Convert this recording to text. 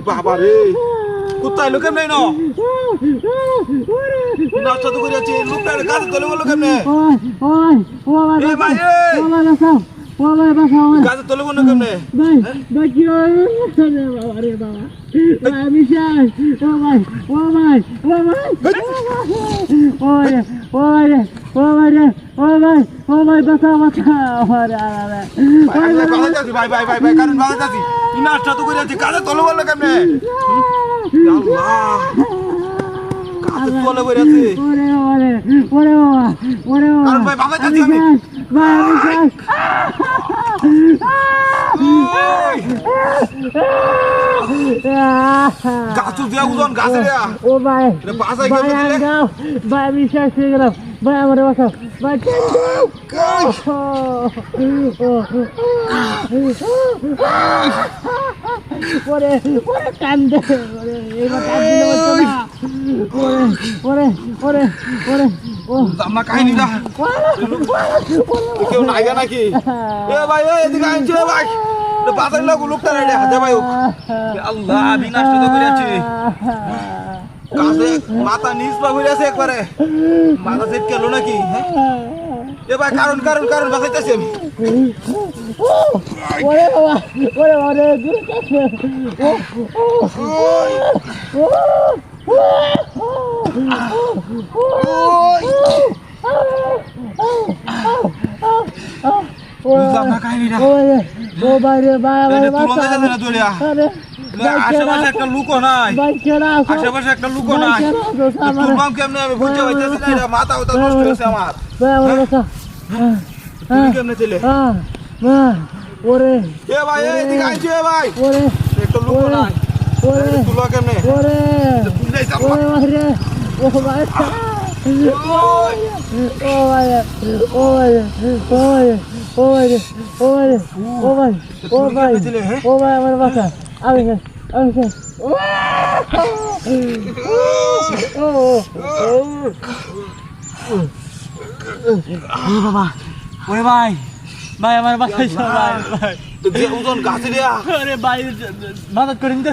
বাবা রে কোথায় লোক এমনি না নাস্তা তো করে আছে লোকটা গাছ তোলে বলো কেমনে এ ভাই গাছ তোলে বলো কেমনে নাস্তা তো করে আছে গাছ তোলে বলো কেমনে তোলে বলে আছে কারণ ভাই বাবা যাচ্ছি আমি গাছ দিয়া উজন গাছ রে ও ভাই বাসাই গেল ভাই আমি শেষ হয়ে গেলাম ভাই আমারে বাঁচাও ভাই ওরে ওরে কান্দে ওরে এবার কান্দিলে হতো না ওরে ওরে ওরে ও আমরা কাহিনী না কেউ নাইগা নাকি এ ভাই এদিকে আইছে ভাই বাসাই লোক লোকটা রে হাতে ভাই আল্লাহ বিনাশ তো করেছে কাছে মাথা নিচ পা হয়ে আছে একবারে মাথা সেট গেল নাকি এ ভাই কারণ কারণ কারণ বাঁচাইতেছি আমি ওরে বাবা ওরে ওরে দূরে কাছে বুঝলাম না কাহিনীটা ও ভাই রে ভাই আশেপাশে একটা লুকো নাই আশেপাশে একটা লুকো নাই তুলবাম কেমনে আমি বুঝতে পারতেছি না এটা মাথা ওটা নষ্ট হয়েছে আমার তুমি কেমনে ছিলে ওরে এ ভাই এদিকে আইছে ভাই ওরে একটা লুকো নাই ওরে তুলবা কেমনে ওরে ওরে মারে ও ভাই ও ভাই ও ভাই ও ভাই ও ভাই ও ভাই ও ভাই ও ভাই ও ভাই আমার বাসা আমি বাবা ওরে ভাই ভাই আমার বাসায় ভাই ওজন গাছে দিয়া আরে ভাই মাদত করে নিতে